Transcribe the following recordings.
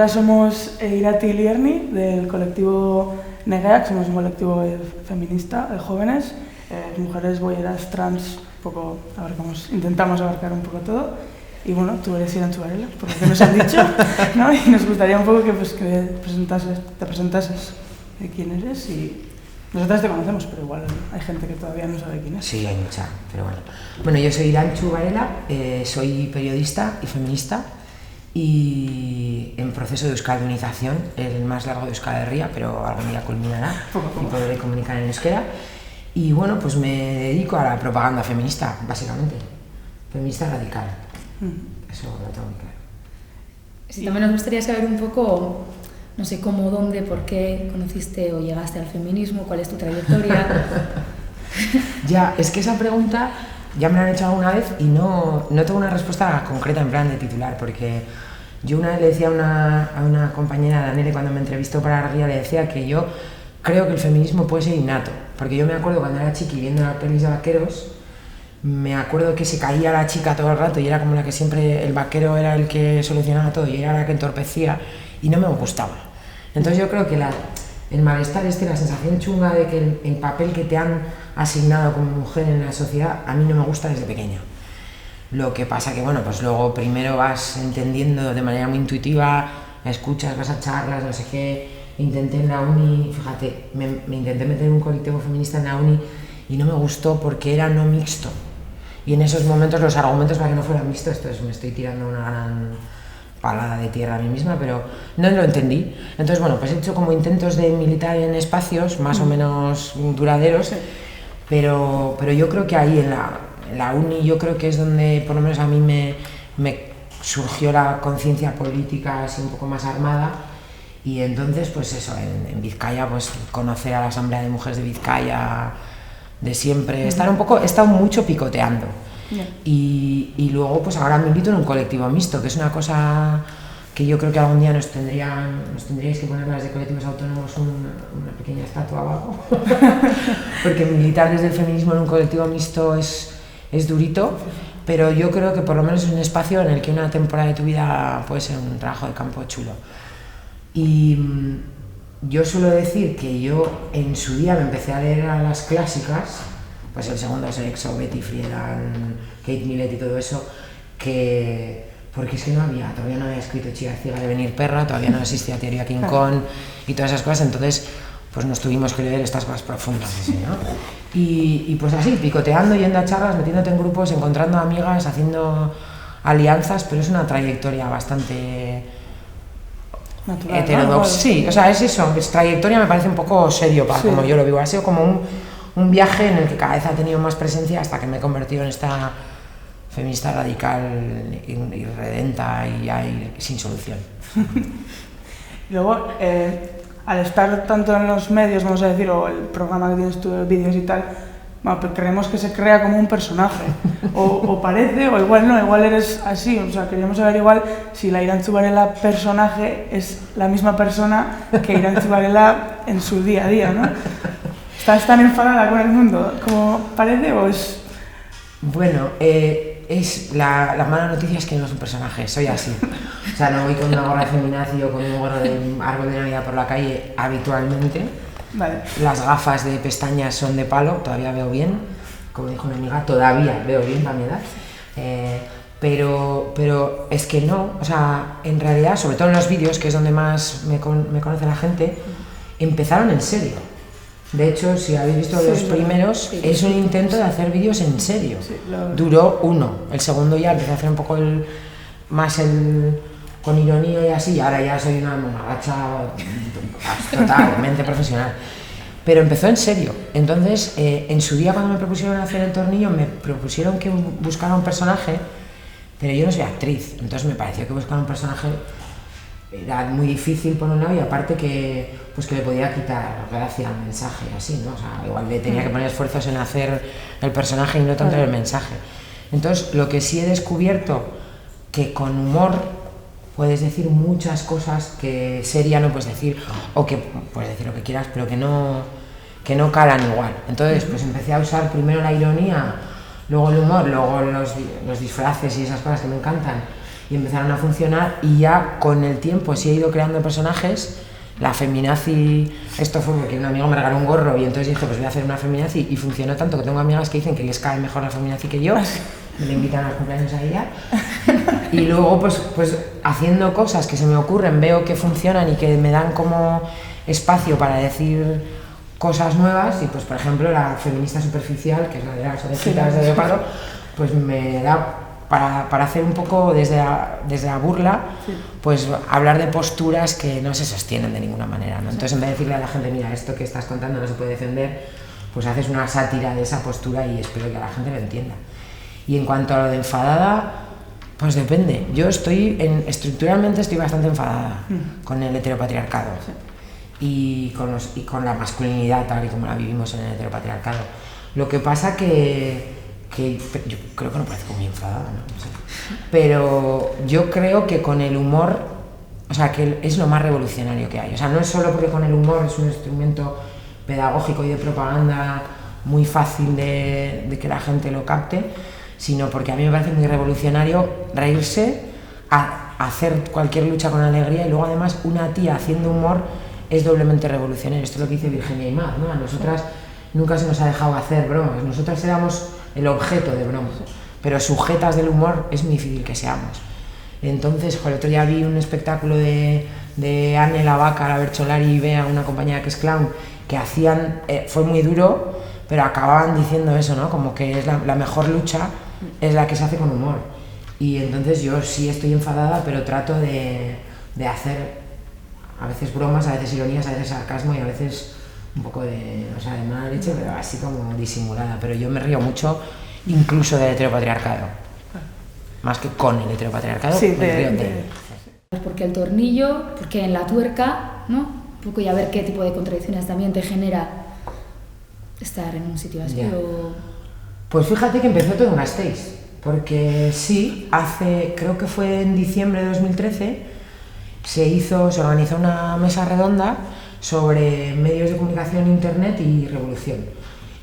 Ahora somos Irati y Lierni del colectivo Negeak, somos un colectivo feminista de jóvenes, mujeres boyeras, trans, un poco intentamos abarcar un poco todo. Y bueno, tú eres Irantxu Varela, por lo que nos han dicho, ¿no? Y nos gustaría un poco que te presentases de quién eres y nosotras te conocemos, pero igual hay gente que todavía no sabe quién es. Sí, hay mucha, pero bueno. Bueno, yo soy Irantxu Varela, soy periodista y feminista y en proceso de euskaldunización, el más largo de Euskal Herria, pero algún día culminará y podré comunicar en euskera. Y bueno, pues me dedico a la propaganda feminista, básicamente, feminista radical. Eso lo tengo muy claro. Sí, también nos gustaría saber un poco, no sé cómo, dónde, por qué conociste o llegaste al feminismo, cuál es tu trayectoria. Ya, es que esa pregunta ya me la han hecho alguna vez y no tengo una respuesta concreta en plan de titular, porque yo una vez le decía a una compañera, Danele, cuando me entrevistó para la guía, le decía que yo creo que el feminismo puede ser innato, porque yo me acuerdo cuando era chiqui viendo las pelis de vaqueros, me acuerdo que se caía la chica todo el rato y era como la que siempre, el vaquero era el que solucionaba todo y era la que entorpecía y no me gustaba. Entonces yo creo que el malestar la sensación chunga de que el papel que te han asignado como mujer en la sociedad, a mí no me gusta desde pequeña. Lo que pasa que, bueno, pues luego primero vas entendiendo de manera muy intuitiva, escuchas, vas a charlas, no sé qué. Intenté en la uni, fíjate, me intenté meter en un colectivo feminista en la uni y no me gustó porque era no mixto. Y en esos momentos los argumentos para que no fuera mixto, esto es, me estoy tirando una gran palada de tierra a mí misma, pero no lo entendí. Entonces, bueno, pues he hecho como intentos de militar en espacios más o menos duraderos, pero yo creo que ahí en la uni yo creo que es donde por lo menos a mí me surgió la conciencia política así un poco más armada. Y entonces, pues eso, en Vizcaya, pues conocer a la Asamblea de Mujeres de Vizcaya de siempre, he estado mucho picoteando. Y luego, pues ahora milito en un colectivo mixto, que es una cosa que yo creo que algún día nos tendríais que poner las de colectivos autónomos una pequeña estatua abajo, porque militar desde el feminismo en un colectivo mixto es durito, pero yo creo que por lo menos es un espacio en el que una temporada de tu vida puede ser un trabajo de campo chulo. Y yo suelo decir que yo en su día me empecé a leer a las clásicas, pues El segundo sexo, Betty Friedan, Kate Millett y todo eso, porque es que todavía no había escrito Chica ciega de venir perra, todavía no existía Teoría King Kong y todas esas cosas, entonces pues nos tuvimos que leer estas cosas profundas, así, ¿no? Y pues así, picoteando, yendo a charlas, metiéndote en grupos, encontrando amigas, haciendo alianzas, pero es una trayectoria bastante natural, heterodoxa, ¿no? Sí, o sea, es eso, es trayectoria me parece un poco serio para como yo lo vivo, ha sido como un viaje en el que cada vez ha tenido más presencia hasta que me he convertido en esta feminista radical, irredenta y sin solución. Luego, al estar tanto en los medios, vamos a decir, o el programa que tienes tú de vídeos y tal, bueno, pues creemos que se crea como un personaje, o parece, o igual no, igual eres así, o sea, queríamos saber igual si la Irantxu Varela personaje es la misma persona que Irantxu Varela en su día a día, ¿no? ¿Estás tan enfadada con el mundo como parece o es...? Bueno, la mala noticia es que no es un personaje, soy así. O sea, no voy con una gorra de feminazi o con un gorro de árbol de Navidad por la calle habitualmente. Vale. Las gafas de pestañas son de palo, todavía veo bien, como dijo una amiga, todavía veo bien para mi edad, pero es que no, o sea, en realidad, sobre todo en los vídeos, que es donde más me conoce la gente, empezaron en serio. De hecho, si habéis visto los primeros, es un intento de hacer vídeos en serio. Duró uno, el segundo ya empecé a hacer un poco con ironía y así, y ahora ya soy una mamarracha totalmente profesional. Pero empezó en serio. Entonces, en su día cuando me propusieron hacer El tornillo, me propusieron que buscara un personaje, pero yo no soy actriz, entonces me pareció que buscar un personaje era muy difícil por un lado y aparte que le podía quitar gracia al mensaje, así, ¿no? O sea, igual le tenía que poner esfuerzos en hacer el personaje y no tanto el mensaje. Entonces, lo que sí he descubierto, que con humor puedes decir muchas cosas que seria no puedes decir, o que puedes decir lo que quieras, pero que no calan igual. Entonces, pues empecé a usar primero la ironía, luego el humor, luego los disfraces y esas cosas que me encantan, y empezaron a funcionar, y ya con el tiempo sí he ido creando personajes. La feminazi, esto fue porque un amigo me regaló un gorro y entonces dije pues voy a hacer una feminazi, y funcionó tanto que tengo amigas que dicen que les cae mejor la feminazi que yo, me invitan a los cumpleaños a ella, y luego pues haciendo cosas que se me ocurren, veo que funcionan y que me dan como espacio para decir cosas nuevas, y pues por ejemplo la feminista superficial, que es la de las orejitas de leopardo, pues me da para hacer un poco desde la burla, pues hablar de posturas que no se sostienen de ninguna manera, ¿no? Entonces en vez de decirle a la gente, mira, esto que estás contando no se puede defender, pues haces una sátira de esa postura y espero que la gente lo entienda. Y en cuanto a lo de enfadada, pues depende. Yo estructuralmente estoy bastante enfadada con el heteropatriarcado y con la masculinidad tal y como la vivimos en el heteropatriarcado. Lo que pasa que yo creo que no parezco muy enfadada, ¿no? O sea, pero yo creo que con el humor, o sea, que es lo más revolucionario que hay. O sea, no es solo porque con el humor es un instrumento pedagógico y de propaganda muy fácil de que la gente lo capte, sino porque a mí me parece muy revolucionario reírse, hacer cualquier lucha con alegría, y luego además una tía haciendo humor es doblemente revolucionario. Esto es lo que dice Virginia Aymar, ¿no? A nosotras nunca se nos ha dejado hacer bromas, nosotras éramos el objeto de bromas, pero sujetas del humor es muy difícil que seamos. Entonces, el otro día vi un espectáculo de Anne la Vaca, la Bercholari y Bea, una compañera que es clown, que hacían, fue muy duro, pero acababan diciendo eso, ¿no? Como que es la mejor lucha es la que se hace con humor. Y entonces yo sí estoy enfadada, pero trato de hacer a veces bromas, a veces ironías, a veces sarcasmo y a veces un poco de mala leche, pero así como disimulada. Pero yo me río mucho incluso del heteropatriarcado, más que con el heteropatriarcado, sí, me río de él. Porque el tornillo, porque en la tuerca, ¿no? Un poco, y a ver qué tipo de contradicciones también te genera estar en un sitio así. Pues fíjate que empezó todo en Gasteiz, porque sí, creo que fue en diciembre de 2013, se organizó una mesa redonda sobre medios de comunicación, internet y revolución.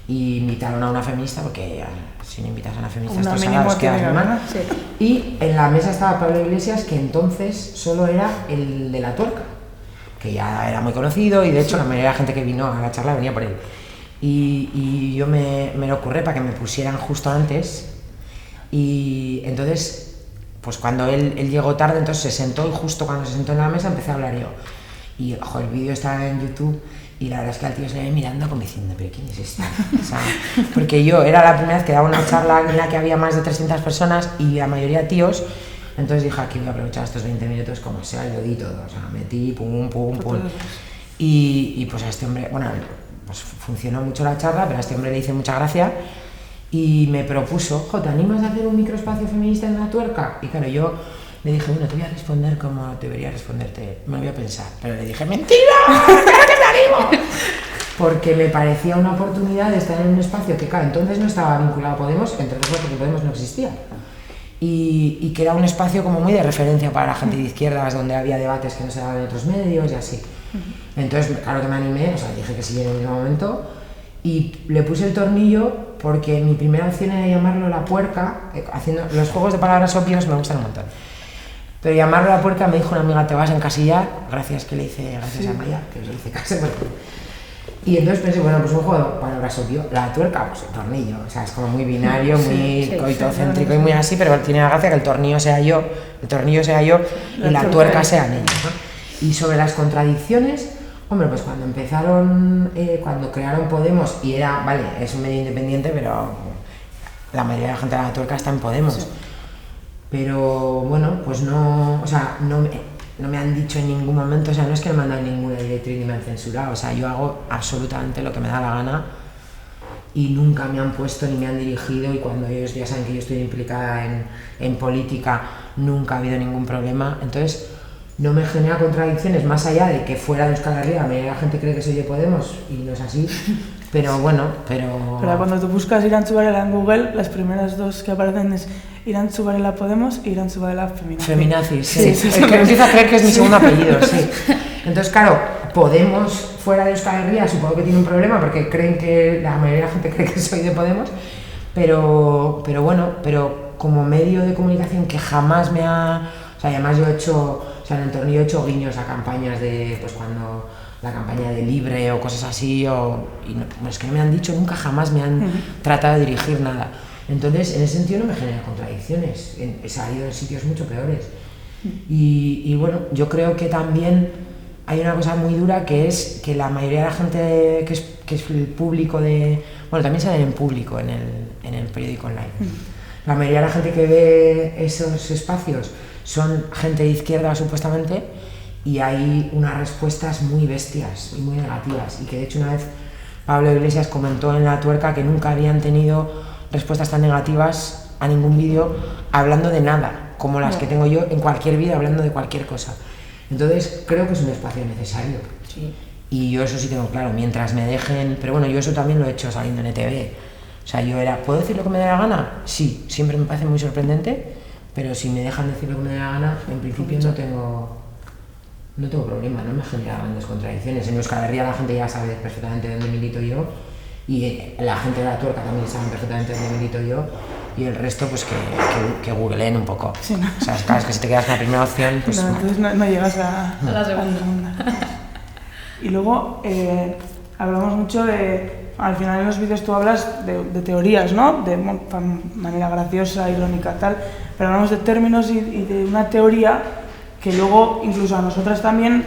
Y invitaron a una feminista, porque si no invitas a una feminista estos sábados quedas muy mal. Sí. Y en la mesa estaba Pablo Iglesias, que entonces solo era el de la tuerca, que ya era muy conocido, y de hecho la mayoría de la gente que vino a la charla venía por él. Y yo me lo ocurrí para que me pusieran justo antes, y entonces pues cuando él llegó tarde, entonces se sentó, y justo cuando se sentó en la mesa empecé a hablar yo. Y el vídeo está en YouTube, y la verdad es que al tío se le ve mirando como diciendo, ¿pero quién es este? O sea, porque yo era la primera vez que daba una charla en la que había más de 300 personas y la mayoría tíos, entonces dije, aquí voy a aprovechar estos 20 minutos como sea, y lo di todo, o sea, metí, pum. Y pues a este hombre, bueno, pues funcionó mucho la charla, pero a este hombre le hice mucha gracia, y me propuso, ¿te animas a hacer un microespacio feminista en la tuerca? Y claro, yo le dije, bueno, te voy a responder como debería responderte, me lo voy a pensar, pero le dije, ¡mentira! ¡Claro que me animo! Porque me parecía una oportunidad de estar en un espacio que, claro, entonces no estaba vinculado a Podemos, entre otras porque Podemos no existía, y que era un espacio como muy de referencia para la gente de izquierdas, donde había debates que no se daban en otros medios y así. Entonces, claro que me animé, o sea, dije que sí en el mismo momento, y le puse el tornillo porque mi primera opción era llamarlo la puerca. Haciendo los juegos de palabras obvios me gustan un montón, pero llamarlo la puerca, me dijo una amiga, te vas a encasillar, gracias a María, que le hice caso. Y entonces pensé, bueno, pues un juego de palabras obvio, la tuerca, pues el tornillo, o sea, es como muy binario, muy coitocéntrico y muy así, pero tiene la gracia que el tornillo sea yo y la tuerca sea ella, ¿no? Y sobre las contradicciones, hombre, pues cuando empezaron, cuando crearon Podemos, y era, vale, es un medio independiente, pero la mayoría de la gente de la tuerca está en Podemos. Sí. Pero bueno, pues no, o sea, no me han dicho en ningún momento, o sea, no es que me mandan ninguna directriz ni me han censurado, o sea, yo hago absolutamente lo que me da la gana y nunca me han puesto ni me han dirigido, y cuando ellos ya saben que yo estoy implicada en política, nunca ha habido ningún problema. Entonces no me genera contradicciones, más allá de que fuera de Euskal Herria la gente cree que soy de Podemos y no es así, pero bueno, pero cuando tú buscas Irantzu Varela en Google, las primeras dos que aparecen es Irantzu Varela Podemos y Irantzu Varela Feminazi. Feminazi, sí. Es que empiezo a creer que es mi segundo apellido, sí. Entonces, claro, Podemos fuera de Euskal Herria supongo que tiene un problema porque creen que la mayoría de la gente cree que soy de Podemos, pero bueno, pero como medio de comunicación que jamás me ha O sea, además yo he hecho, o sea, en el tornillo he hecho guiños a campañas de, pues cuando la campaña de Libre o cosas así, y no, es que no me han dicho, nunca jamás me han tratado de dirigir nada. Entonces, en ese sentido no me genera contradicciones, he salido de sitios mucho peores. Y bueno, yo creo que también hay una cosa muy dura que es que la mayoría de la gente que es el público de... Bueno, también salen en público en el periódico online. La mayoría de la gente que ve esos espacios son gente de izquierda supuestamente, y hay unas respuestas muy bestias y muy negativas, y que de hecho una vez Pablo Iglesias comentó en La Tuerca que nunca habían tenido respuestas tan negativas a ningún vídeo hablando de nada, como las que tengo yo en cualquier vídeo hablando de cualquier cosa. Entonces creo que es un espacio necesario. Sí. Y yo eso sí tengo claro, mientras me dejen, pero bueno, yo eso también lo he hecho saliendo en ETV. O sea, yo era, ¿puedo decir lo que me dé la gana? Sí, siempre me parece muy sorprendente, pero si me dejan decir lo que me dé la gana, en principio no tengo problema, no me genera grandes contradicciones. En Euskal Herria la gente ya sabe perfectamente dónde milito yo, y la gente de La Tuerca también sabe perfectamente dónde milito yo, y el resto pues que googleen un poco. Sí, ¿no? O sea, claro, es que si te quedas con la primera opción, pues... No, entonces no llegas a la segunda. Y luego hablamos mucho de... Al final en los vídeos tú hablas de teorías, ¿no? De manera graciosa, irónica, tal, pero hablamos de términos y de una teoría que luego incluso a nosotras también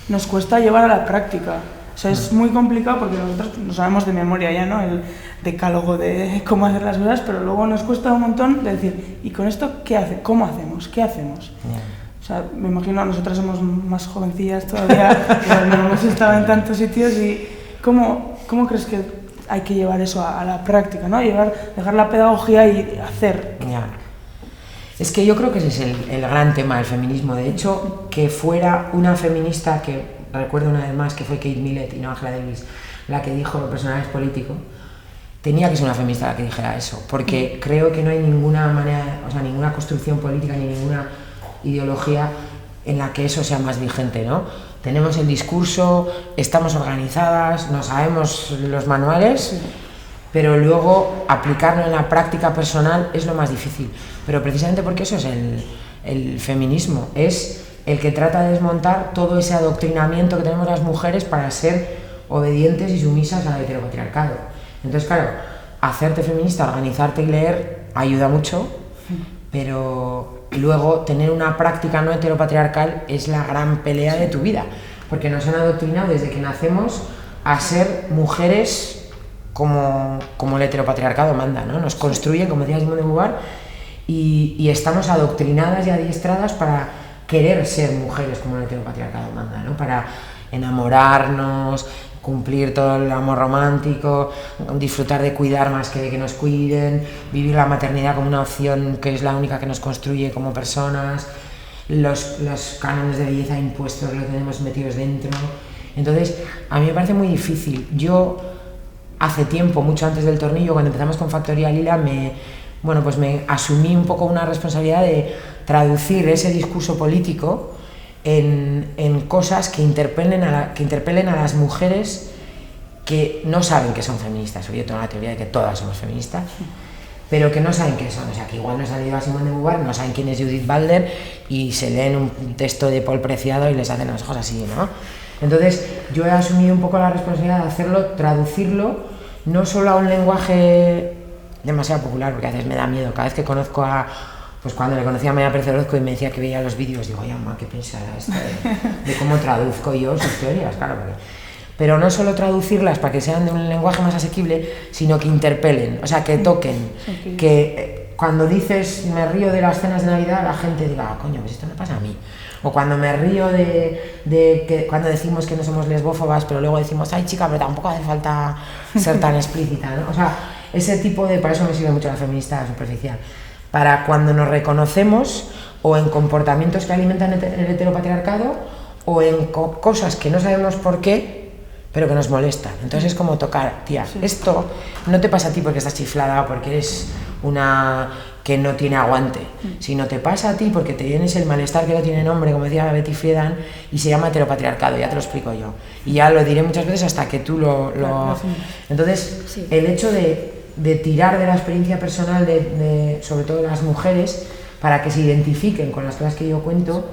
nos cuesta llevar a la práctica. O sea, es muy complicado porque nosotros no sabemos de memoria ya, ¿no? El decálogo de cómo hacer las cosas, pero luego nos cuesta un montón de decir, ¿y con esto qué hace? ¿Cómo hacemos? ¿Qué hacemos? O sea, me imagino, nosotras somos más jovencillas todavía, igual no hemos estado en tantos sitios, y ¿cómo crees que hay que llevar eso a la práctica, ¿no? Dejar la pedagogía y hacer. Ya. Es que yo creo que ese es el gran tema del feminismo. De hecho, que fuera una feminista, que recuerdo una vez más que fue Kate Millett y no Angela Davis, la que dijo los personajes políticos, tenía que ser una feminista la que dijera eso, porque creo que no hay ninguna manera, o sea, ninguna construcción política ni ninguna ideología en la que eso sea más vigente, ¿no? Tenemos el discurso, estamos organizadas, no sabemos los manuales, pero luego aplicarlo en la práctica personal es lo más difícil. Pero precisamente porque eso es el feminismo, es el que trata de desmontar todo ese adoctrinamiento que tenemos las mujeres para ser obedientes y sumisas al heteropatriarcado. Entonces, claro, hacerte feminista, organizarte y leer ayuda mucho, pero luego tener una práctica no heteropatriarcal es la gran pelea de tu vida, porque nos han adoctrinado desde que nacemos a ser mujeres como el heteropatriarcado manda, ¿no? Nos construyen, como decía Simone de Beauvoir, y estamos adoctrinadas y adiestradas para querer ser mujeres como el heteropatriarcado manda, ¿no? Para enamorarnos, cumplir todo el amor romántico, disfrutar de cuidar más que de que nos cuiden, vivir la maternidad como una opción que es la única que nos construye como personas, los cánones de belleza impuestos los tenemos metidos dentro. Entonces, a mí me parece muy difícil. Yo, hace tiempo, mucho antes del tornillo, cuando empezamos con Factoría Lila, me asumí un poco una responsabilidad de traducir ese discurso político en cosas que interpelen a las mujeres que no saben que son feministas. Yo tengo la teoría de que todas somos feministas, pero que no saben qué son. O sea, que igual no se han leído a Simone de Beauvoir, no saben quién es Judith Butler y se leen un texto de Paul Preciado y les hacen los ojos así, ¿no? Entonces, yo he asumido un poco la responsabilidad de hacerlo, traducirlo, no solo a un lenguaje demasiado popular, porque a veces me da miedo. Cada vez que conozco a... Pues cuando le conocí a María Pérez Orozco y me decía que veía los vídeos, digo, oye, mamá, ¿qué pensará esto de cómo traduzco yo sus teorías? Claro, pero no solo traducirlas para que sean de un lenguaje más asequible, sino que interpelen, o sea, que toquen, que cuando dices, me río de las cenas de Navidad, la gente diga, coño, pues esto me pasa a mí. O cuando me río de que cuando decimos que no somos lesbófobas, pero luego decimos, ay, chica, pero tampoco hace falta ser tan explícita, ¿no? O sea, ese tipo de... Para eso me sirve mucho la feminista superficial. Para cuando nos reconocemos o en comportamientos que alimentan el heteropatriarcado o en cosas que no sabemos por qué, pero que nos molestan. Entonces es como tocar, tía, esto no te pasa a ti porque estás chiflada o porque eres una que no tiene aguante, sino te pasa a ti porque te tienes el malestar que no tiene nombre, como decía Betty Friedan, y se llama heteropatriarcado, ya te lo explico yo. Y ya lo diré muchas veces hasta que tú lo... Entonces, el hecho de tirar de la experiencia personal sobre todo de las mujeres para que se identifiquen con las cosas que yo cuento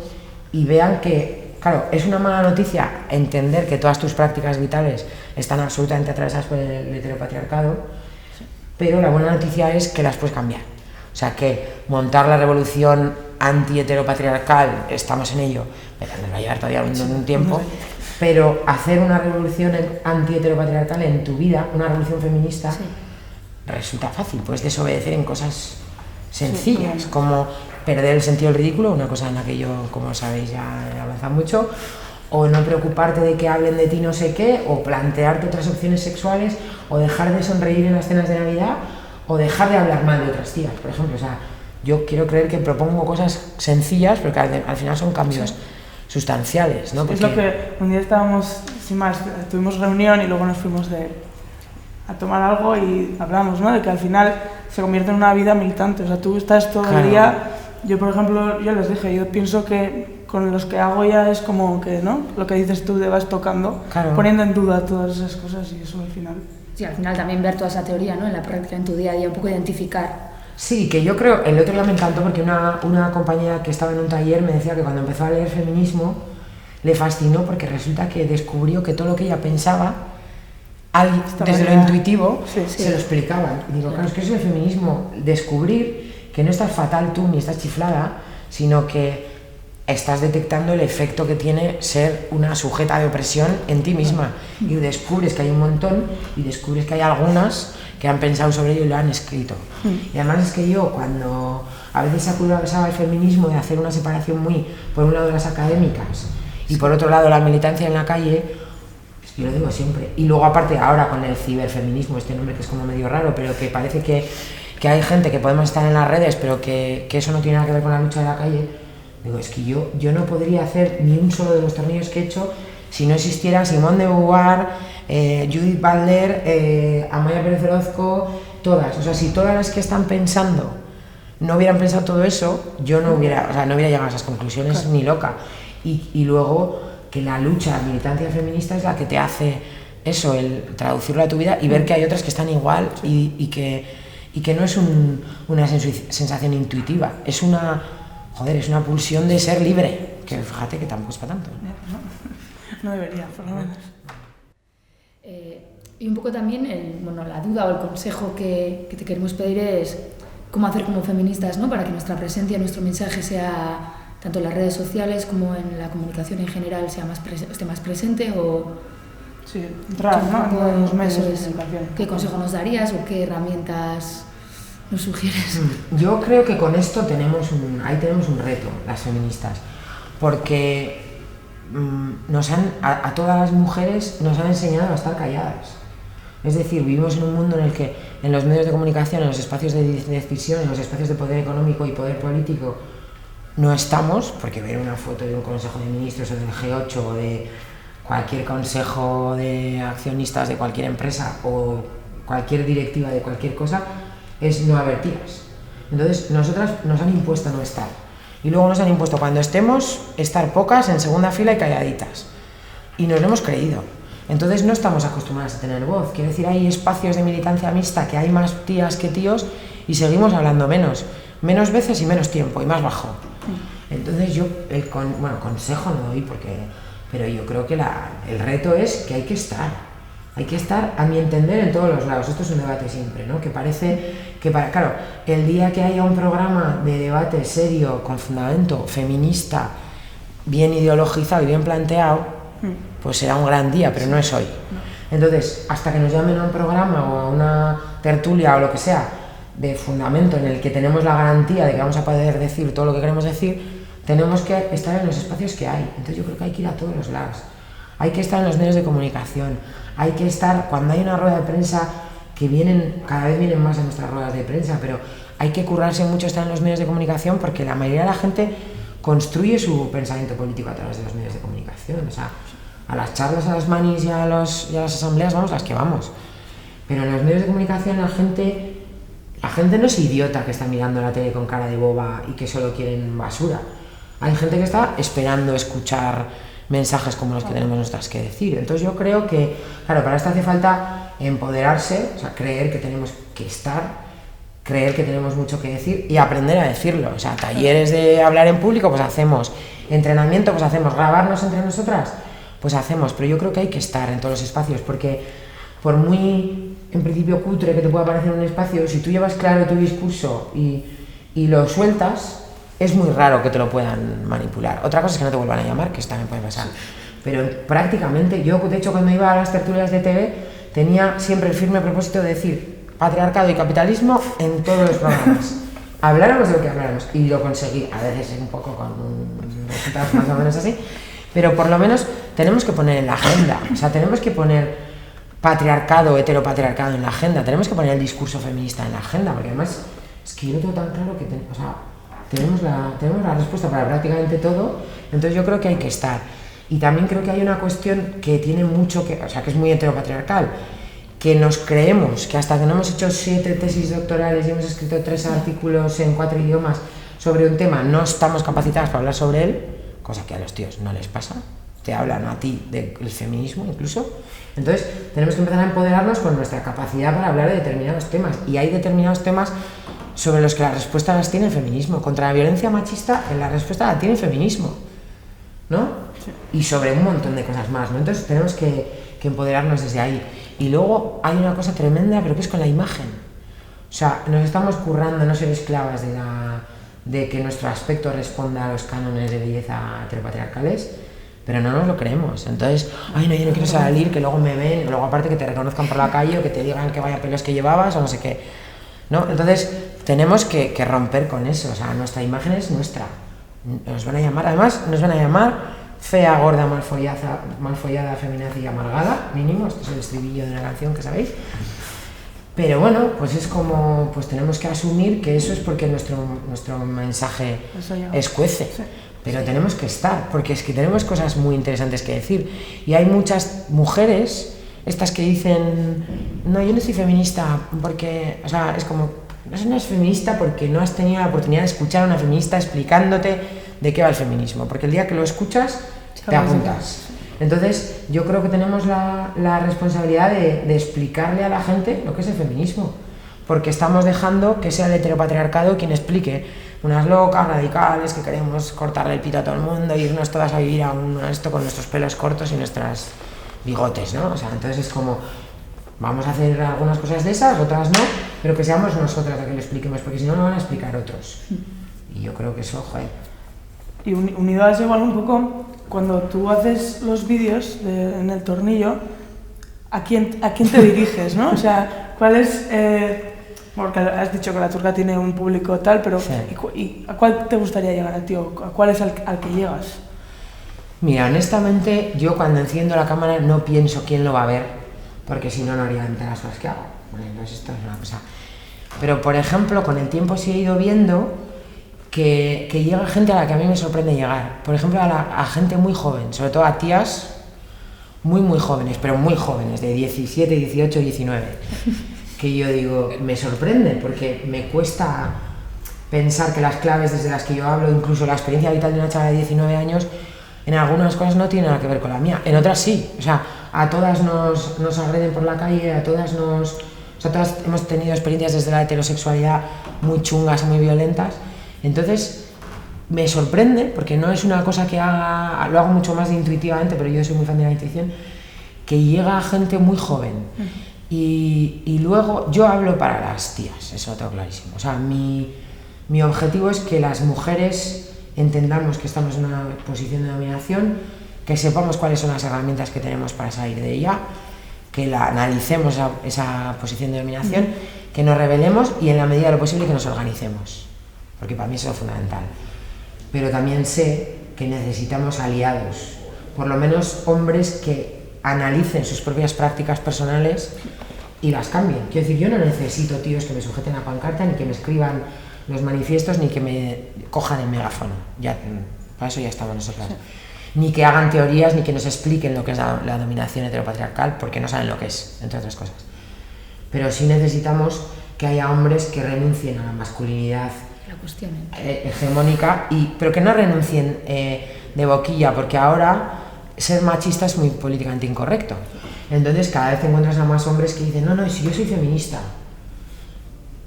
y vean que, claro, es una mala noticia entender que todas tus prácticas vitales están absolutamente atravesadas por el heteropatriarcado, pero la buena noticia es que las puedes cambiar. O sea, que montar la revolución anti-heteropatriarcal, estamos en ello, pero nos va a llevar todavía un tiempo, pero hacer una revolución anti-heteropatriarcal en tu vida, una revolución feminista, resulta fácil. Puedes desobedecer en cosas sencillas, como perder el sentido del ridículo, una cosa en la que yo, como sabéis, ya he avanzado mucho, o no preocuparte de que hablen de ti no sé qué, o plantearte otras opciones sexuales, o dejar de sonreír en las cenas de Navidad, o dejar de hablar mal de otras tías, por ejemplo. O sea, yo quiero creer que propongo cosas sencillas, pero que al final son cambios sustanciales, ¿no? Porque... Es lo que un día estábamos, sin más, tuvimos reunión y luego nos fuimos a tomar algo y hablamos, ¿no? De que al final se convierte en una vida militante. O sea, tú estás todo el día... Yo, por ejemplo, yo les dije, yo pienso que con los que hago ya es como que, ¿no? Lo que dices tú, te vas tocando, poniendo en duda todas esas cosas y eso al final... Sí, al final también ver toda esa teoría, ¿no? En la práctica, en tu día a día, un poco identificar. Sí, que yo creo, el otro día me encantó porque una compañera que estaba en un taller me decía que cuando empezó a leer feminismo le fascinó porque resulta que descubrió que todo lo que ella pensaba, desde lo intuitivo, se lo explicaban. Y digo, claro, es que eso es el feminismo, descubrir que no estás fatal tú ni estás chiflada, sino que estás detectando el efecto que tiene ser una sujeta de opresión en ti misma. Y descubres que hay un montón y descubres que hay algunas que han pensado sobre ello y lo han escrito. Y además es que yo, cuando a veces se acusaba el feminismo de hacer una separación muy, por un lado las académicas y por otro lado la militancia en la calle, yo lo digo siempre. Y luego aparte ahora con el ciberfeminismo, este nombre que es como medio raro, pero que parece que hay gente que podemos estar en las redes, pero que eso no tiene nada que ver con la lucha de la calle. Digo, es que yo no podría hacer ni un solo de los tornillos que he hecho si no existiera Simone de Beauvoir, Judith Butler, Amaya Pérez Orozco, todas. O sea, si todas las que están pensando no hubieran pensado todo eso, yo no hubiera llegado a esas conclusiones ni loca. Y luego que la lucha, la militancia feminista es la que te hace eso, el traducirlo a tu vida y ver que hay otras que están igual y que no es una sensación intuitiva, es una pulsión de ser libre, que fíjate que tampoco es para tanto. No debería, por lo menos. Y un poco también la duda o el consejo que te queremos pedir es cómo hacer como feministas, ¿no? Para que nuestra presencia, nuestro mensaje sea, tanto en las redes sociales como en la comunicación en general, esté más presente o... Sí, entrar, ¿no? En los medios de comunicación. ¿Qué consejo nos darías o qué herramientas nos sugieres? Yo creo que con esto tenemos un reto, las feministas, porque a todas las mujeres nos han enseñado a estar calladas. Es decir, vivimos en un mundo en el que en los medios de comunicación, en los espacios de decisión, en los espacios de poder económico y poder político, no estamos, porque ver una foto de un consejo de ministros o del G8 o de cualquier consejo de accionistas de cualquier empresa o cualquier directiva de cualquier cosa es no haber tías. Entonces, nosotras nos han impuesto no estar. Y luego nos han impuesto, cuando estemos, estar pocas, en segunda fila y calladitas. Y nos lo hemos creído. Entonces, no estamos acostumbradas a tener voz. Quiero decir, hay espacios de militancia mixta que hay más tías que tíos y seguimos hablando menos menos veces y menos tiempo y más bajo. Entonces yo, consejo no doy pero yo creo que el reto es que hay que estar, a mi entender, en todos los lados. Esto es un debate siempre, ¿no? Que parece que, claro, el día que haya un programa de debate serio, con fundamento feminista, bien ideologizado y bien planteado, pues será un gran día, pero no es hoy. Entonces, hasta que nos llamen a un programa o a una tertulia o lo que sea, de fundamento en el que tenemos la garantía de que vamos a poder decir todo lo que queremos decir, tenemos que estar en los espacios que hay. Entonces yo creo que hay que ir a todos los lados. Hay que estar en los medios de comunicación, hay que estar, cuando hay una rueda de prensa, que cada vez vienen más a nuestras ruedas de prensa, pero hay que currarse mucho estar en los medios de comunicación, porque la mayoría de la gente construye su pensamiento político a través de los medios de comunicación. O sea, a las charlas, a las manis y a las asambleas vamos las que vamos. Pero en los medios de comunicación la gente no es idiota que está mirando la tele con cara de boba y que solo quieren basura. Hay gente que está esperando escuchar mensajes como los que tenemos nosotras que decir. Entonces yo creo que, claro, para esto hace falta empoderarse, o sea, creer que tenemos que estar creer que tenemos mucho que decir y aprender a decirlo. O sea, talleres de hablar en público, pues hacemos. Entrenamiento, pues hacemos. Grabarnos entre nosotras, pues hacemos. Pero yo creo que hay que estar en todos los espacios, porque por muy, en principio, cutre que te pueda parecer un espacio, si tú llevas claro tu discurso y lo sueltas, es muy raro que te lo puedan manipular. Otra cosa es que no te vuelvan a llamar, que eso también puede pasar. Pero prácticamente, yo de hecho cuando iba a las tertulias de TV, tenía siempre el firme propósito de decir patriarcado y capitalismo en todos los programas. Habláramos de lo que habláramos, y lo conseguí, a veces un poco con resultados más o menos así, pero por lo menos tenemos que poner en la agenda, o sea, tenemos que poner patriarcado, heteropatriarcado en la agenda, tenemos que poner el discurso feminista en la agenda, porque además es que yo lo tengo tan claro que tenemos la respuesta para prácticamente todo, entonces yo creo que hay que estar. Y también creo que hay una cuestión que tiene mucho que, o sea, que es muy heteropatriarcal, que nos creemos que hasta que no hemos hecho 7 tesis doctorales y hemos escrito 3 artículos en 4 idiomas sobre un tema, no estamos capacitadas para hablar sobre él, cosa que a los tíos no les pasa, te hablan a ti del feminismo incluso. Entonces tenemos que empezar a empoderarnos con nuestra capacidad para hablar de determinados temas, y hay determinados temas sobre los que la respuesta las tiene el feminismo. Contra la violencia machista, la respuesta la tiene el feminismo, ¿no? Sí. Y sobre un montón de cosas más, ¿no? Entonces tenemos que empoderarnos desde ahí. Y luego hay una cosa tremenda, pero que es con la imagen. O sea, nos estamos currando no ser esclavas de que nuestro aspecto responda a los cánones de belleza heteropatriarcales, pero no nos lo creemos. Entonces, ay, no, yo no quiero salir, que luego me ven, y luego aparte que te reconozcan por la calle o que te digan que vaya pelos que llevabas o no sé qué, ¿no? Entonces tenemos que romper con eso. O sea, nuestra imagen es nuestra. Nos van a llamar, además nos van a llamar fea, gorda, malfollada, feminazi y amargada, mínimo. Esto es el estribillo de una canción que sabéis. Pero bueno, pues es como, pues tenemos que asumir que eso es porque nuestro mensaje escuece. Sí. Pero tenemos que estar, porque es que tenemos cosas muy interesantes que decir. Y hay muchas mujeres, estas que dicen, no, yo no soy feminista porque, o sea, es como, no es feminista porque no has tenido la oportunidad de escuchar a una feminista explicándote de qué va el feminismo, porque el día que lo escuchas, te apuntas. Entonces, yo creo que tenemos la responsabilidad de explicarle a la gente lo que es el feminismo, porque estamos dejando que sea el heteropatriarcado quien explique. Unas locas radicales que queremos cortarle el pito a todo el mundo e irnos todas a vivir a esto con nuestros pelos cortos y nuestras bigotes, ¿no? O sea, entonces es como, vamos a hacer algunas cosas de esas, otras no, pero que seamos nosotras las que lo expliquemos, porque si no, lo van a explicar otros. Y yo creo que eso, joder. Y unido a eso igual un poco, cuando tú haces los vídeos en El Tornillo, ¿a quién te diriges, no? O sea, ¿cuál es...? Porque has dicho que La Turca tiene un público tal, pero sí. ¿Y a cuál te gustaría llegar a ti? ¿A cuál es al que llegas? Mira, honestamente, yo cuando enciendo la cámara no pienso quién lo va a ver, porque si no, no haría enteras las cosas que hago. Bueno, entonces esto es una cosa. Pero, por ejemplo, con el tiempo sí he ido viendo que llega gente a la que a mí me sorprende llegar. Por ejemplo, a gente muy joven, sobre todo a tías muy, muy jóvenes, pero muy jóvenes, de 17, 18, 19. Que yo digo, me sorprende, porque me cuesta pensar que las claves desde las que yo hablo, incluso la experiencia vital de una chavala de 19 años, en algunas cosas no tiene nada que ver con la mía, en otras sí. O sea, a todas nos agreden por la calle, a todas todas hemos tenido experiencias desde la heterosexualidad muy chungas y muy violentas. Entonces, me sorprende, porque no es una cosa que haga, lo hago mucho más intuitivamente, pero yo soy muy fan de la intuición, que llega gente muy joven. Y luego yo hablo para las tías, eso lo tengo clarísimo. O sea, mi objetivo es que las mujeres entendamos que estamos en una posición de dominación, que sepamos cuáles son las herramientas que tenemos para salir de ella, que la analicemos esa posición de dominación, que nos rebelemos y en la medida de lo posible que nos organicemos, porque para mí eso es fundamental. Pero también sé que necesitamos aliados, por lo menos hombres que analicen sus propias prácticas personales y las cambien. Quiero decir, yo no necesito tíos que me sujeten la pancarta, ni que me escriban los manifiestos, ni que me cojan el megáfono. Ya, para eso ya estamos nosotras. Sí. Ni que hagan teorías, ni que nos expliquen lo que es la dominación heteropatriarcal, porque no saben lo que es, entre otras cosas. Pero sí necesitamos que haya hombres que renuncien a la masculinidad hegemónica, pero que no renuncien de boquilla, porque ahora ser machista es muy políticamente incorrecto. Entonces cada vez te encuentras a más hombres que dicen, no, si yo soy feminista,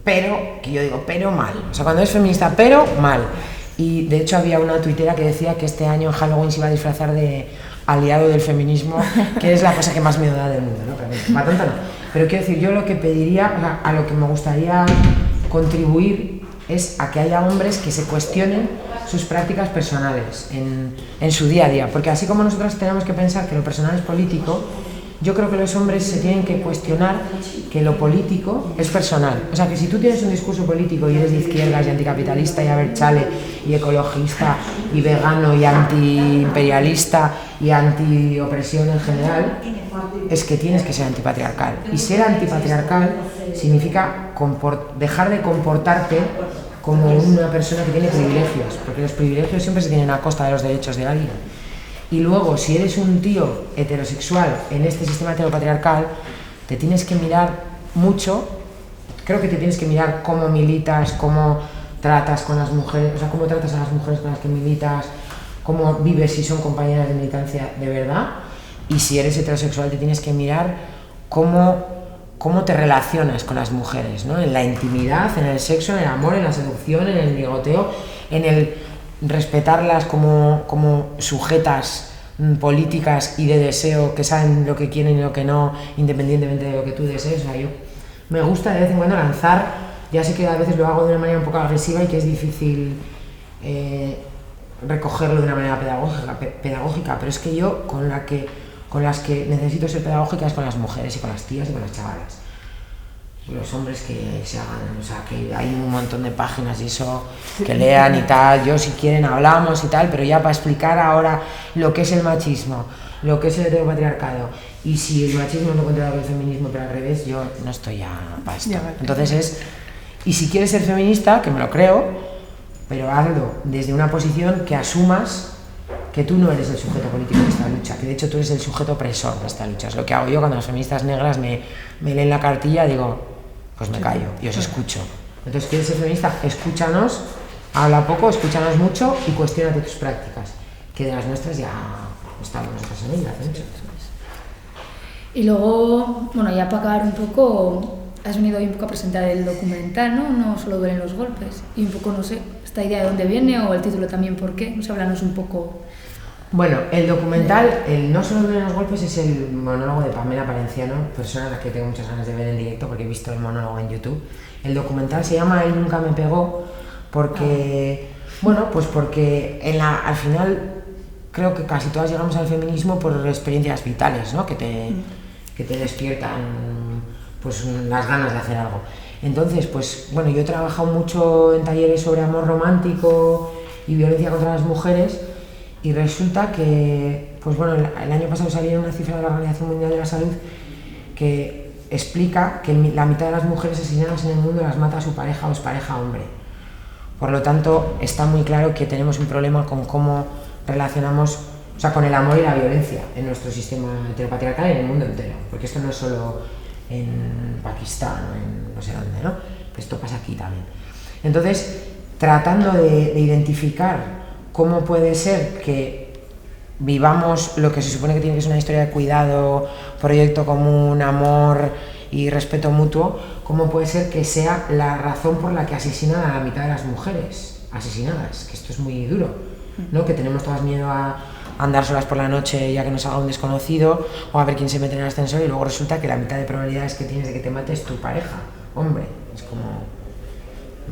pero, que yo digo, pero mal. O sea, cuando es feminista, pero mal. Y de hecho había una tuitera que decía que este año en Halloween se iba a disfrazar de aliado del feminismo, que es la cosa que más miedo da del mundo, ¿no? Pero, para tanto no. Pero quiero decir, yo lo que pediría, o sea, a lo que me gustaría contribuir es a que haya hombres que se cuestionen sus prácticas personales en su día a día. Porque así como nosotros tenemos que pensar que lo personal es político, yo creo que los hombres se tienen que cuestionar que lo político es personal. O sea, que si tú tienes un discurso político y eres de izquierdas y anticapitalista y abertzale y ecologista y vegano y antiimperialista y antiopresión en general, es que tienes que ser antipatriarcal. Y ser antipatriarcal significa dejar de comportarte como una persona que tiene privilegios, porque los privilegios siempre se tienen a costa de los derechos de alguien. Y luego, si eres un tío heterosexual en este sistema heteropatriarcal, te tienes que mirar mucho, creo que te tienes que mirar cómo militas, cómo tratas con las mujeres, o sea, cómo tratas a las mujeres con las que militas, cómo vives si son compañeras de militancia de verdad, y si eres heterosexual te tienes que mirar cómo te relacionas con las mujeres, ¿no? En la intimidad, en el sexo, en el amor, en la seducción, en el ligoteo, en el respetarlas como sujetas políticas y de deseo, que saben lo que quieren y lo que no, independientemente de lo que tú desees. O sea, yo me gusta de vez en cuando lanzar, ya sé que a veces lo hago de una manera un poco agresiva y que es difícil recogerlo de una manera pedagógica, pero es que yo con las que necesito ser pedagógica es con las mujeres y con las tías y con las chavalas. Los hombres que se hagan, o sea, que hay un montón de páginas y eso, que lean y tal, yo si quieren hablamos y tal, pero ya para explicar ahora lo que es el machismo, lo que es el heteropatriarcado, y si el machismo no contra el feminismo, pero al revés, yo no estoy ya para esto. Entonces y si quieres ser feminista, que me lo creo, pero hazlo desde una posición que asumas que tú no eres el sujeto político de esta lucha, que de hecho tú eres el sujeto opresor de esta lucha. Es lo que hago yo cuando las feministas negras me leen la cartilla, digo, pues me callo y os escucho. Entonces, ¿quieres ser feminista? Escúchanos, habla poco, escúchanos mucho y cuestiónate tus prácticas, que de las nuestras ya estamos nosotros en ellas, ¿eh? Y luego, bueno, ya para acabar un poco, has venido hoy un poco a presentar el documental, ¿no? No solo duelen los golpes. Y un poco, no sé, esta idea de dónde viene o el título también, ¿por qué? No sé, háblanos un poco. Bueno, el documental, el No solo duelen los golpes, es el monólogo de Pamela Palenciano, persona a la que tengo muchas ganas de ver en directo porque he visto el monólogo en YouTube. El documental se llama Él nunca me pegó porque, bueno, pues porque al final creo que casi todas llegamos al feminismo por experiencias vitales, ¿no? Que te despiertan pues las ganas de hacer algo. Entonces, pues bueno, yo he trabajado mucho en talleres sobre amor romántico y violencia contra las mujeres. Y resulta que, pues bueno, el año pasado salió una cifra de la Organización Mundial de la Salud que explica que la mitad de las mujeres asesinadas en el mundo las mata su pareja o expareja hombre. Por lo tanto, está muy claro que tenemos un problema con cómo relacionamos, o sea, con el amor y la violencia en nuestro sistema heteropatriarcal y en el mundo entero. Porque esto no es solo en Pakistán o en no sé dónde, ¿no? Esto pasa aquí también. Entonces, tratando de identificar cómo puede ser que vivamos lo que se supone que tiene que ser una historia de cuidado, proyecto común, amor y respeto mutuo, cómo puede ser que sea la razón por la que asesinan a la mitad de las mujeres asesinadas, que esto es muy duro, ¿no? Que tenemos todas miedo a andar solas por la noche ya que nos haga un desconocido o a ver quién se mete en el ascensor y luego resulta que la mitad de probabilidades que tienes de que te mate es tu pareja, hombre, es como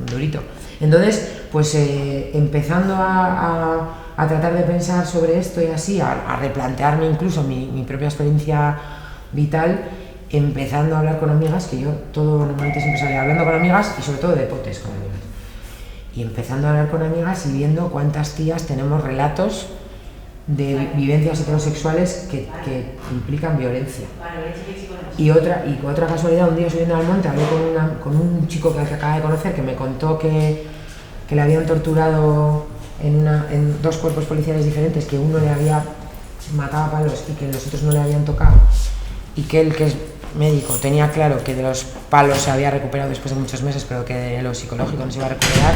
durito. Entonces, pues empezando a tratar de pensar sobre esto y así, a replantearme incluso mi propia experiencia vital, empezando a hablar con amigas, que yo todo normalmente siempre salía hablando con amigas y sobre todo de potes con amigas. Y empezando a hablar con amigas y viendo cuántas tías tenemos relatos de vivencias heterosexuales que implican violencia. Y otra casualidad, un día subiendo al monte hablé con un chico que acaba de conocer que me contó que le habían torturado en dos cuerpos policiales diferentes, que uno le había matado a palos y que los otros no le habían tocado, y que él, que es médico, tenía claro que de los palos se había recuperado después de muchos meses, pero que de lo psicológico no se iba a recuperar.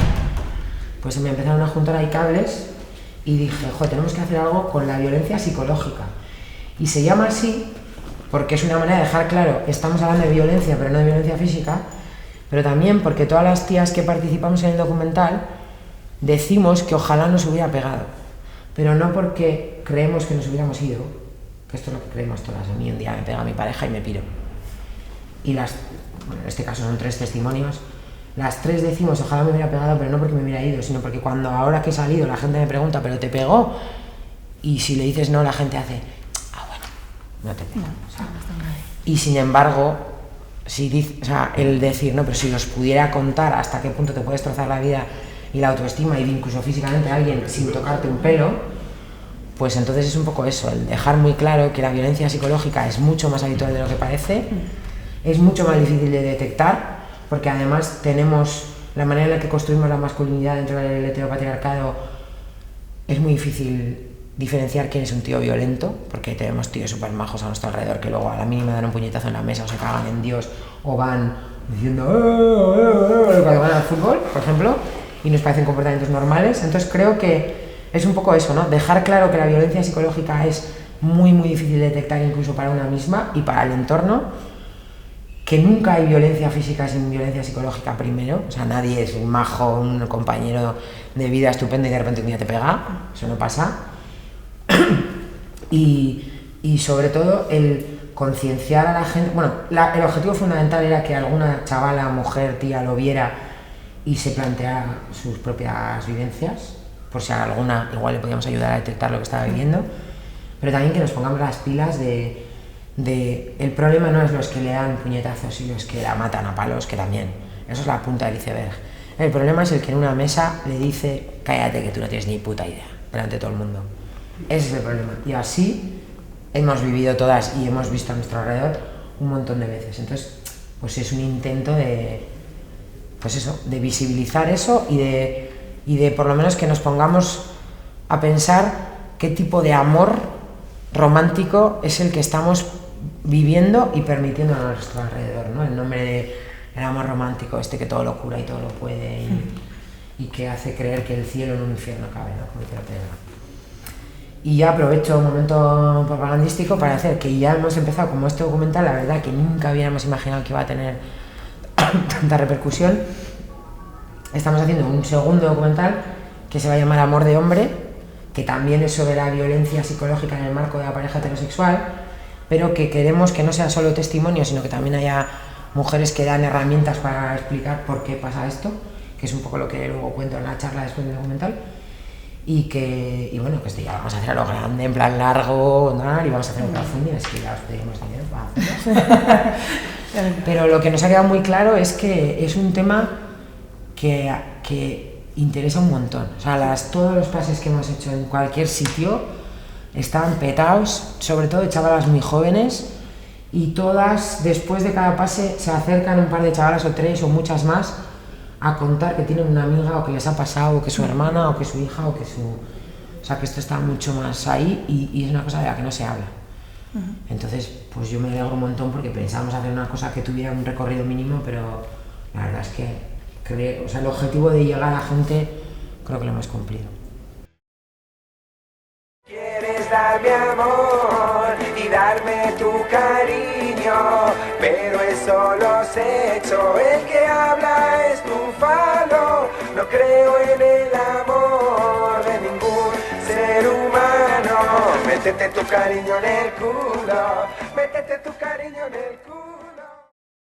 Pues me empezaron a juntar ahí cables y dije, tenemos que hacer algo con la violencia psicológica. Y se llama así porque es una manera de dejar claro, estamos hablando de violencia, pero no de violencia física, pero también porque todas las tías que participamos en el documental decimos que ojalá nos hubiera pegado, pero no porque creemos que nos hubiéramos ido, que esto es lo que creemos todas. A mí un día me pega mi pareja y me piro. Y en este caso son 3 testimonios, las 3 decimos ojalá me hubiera pegado, pero no porque me hubiera ido, sino porque cuando ahora que he salido la gente me pregunta ¿pero te pegó? Y si le dices no, la gente hace bueno, no te pegó. O sea, y sin embargo, el decir no, pero si os pudiera contar hasta qué punto te puede destrozar la vida y la autoestima y incluso físicamente a alguien sin tocarte un pelo, pues entonces es un poco eso, el dejar muy claro que la violencia psicológica es mucho más habitual de lo que parece, es mucho más difícil de detectar, porque además tenemos la manera en la que construimos la masculinidad dentro del heteropatriarcado. Es muy difícil diferenciar quién es un tío violento, porque tenemos tíos súper majos a nuestro alrededor que luego a la mínima dan un puñetazo en la mesa o se cagan en Dios o van diciendo cuando van al fútbol, por ejemplo, y nos parecen comportamientos normales. Entonces creo que es un poco eso, ¿no? Dejar claro que la violencia psicológica es muy muy difícil de detectar incluso para una misma y para el entorno, que nunca hay violencia física sin violencia psicológica primero, o sea, nadie es un majo, un compañero de vida estupendo y de repente un día te pega, eso no pasa. Y sobre todo el concienciar a la gente, bueno, el objetivo fundamental era que alguna chavala, mujer, tía lo viera y se planteara sus propias vivencias, por si a alguna igual le podíamos ayudar a detectar lo que estaba viviendo, pero también que nos pongamos las pilas de el problema no es los que le dan puñetazos y los que la matan a palos, que también, eso es la punta del iceberg. El problema es el que en una mesa le dice cállate que tú no tienes ni puta idea, delante de todo el mundo. Ese es el problema, y así hemos vivido todas y hemos visto a nuestro alrededor un montón de veces. Entonces, pues es un intento de, pues eso, de visibilizar eso y de por lo menos que nos pongamos a pensar qué tipo de amor romántico es el que estamos viviendo y permitiendo a nuestro alrededor, ¿no? El nombre del amor romántico, que todo lo cura y todo lo puede y que hace creer que el cielo en un infierno cabe, ¿no? Como dice la película. Y ya aprovecho un momento propagandístico para decir que ya hemos empezado como este documental, la verdad que nunca habíamos imaginado que iba a tener tanta repercusión. Estamos haciendo un segundo documental que se va a llamar Amor de Hombre, que también es sobre la violencia psicológica en el marco de la pareja heterosexual, pero que queremos que no sea solo testimonio, sino que también haya mujeres que dan herramientas para explicar por qué pasa esto, que es un poco lo que luego cuento en la charla después del documental. Y bueno, que esto ya vamos a hacer a lo grande, en plan largo, ¿no? Y vamos a hacer un crowdfunding, es que ya os pedimos dinero para hacerlo. Pero lo que nos ha quedado muy claro es que es un tema que interesa un montón. O sea, todos los pases que hemos hecho en cualquier sitio estaban petados, sobre todo de chavalas muy jóvenes, y todas, después de cada pase, se acercan un par de chavalas o 3 o muchas más a contar que tienen una amiga o que les ha pasado, o que su hermana, o que su hija, o que su... O sea, que esto está mucho más ahí y es una cosa de la que no se habla. Entonces, pues yo me alegro un montón porque pensábamos hacer una cosa que tuviera un recorrido mínimo, pero la verdad es que o sea, el objetivo de llegar a la gente creo que lo hemos cumplido. Quieres darme amor y darme tu cariño, pero eso lo has hecho, el que habla es tu falo. No creo en el amor de ningún ser humano. Métete tu cariño en el culo, métete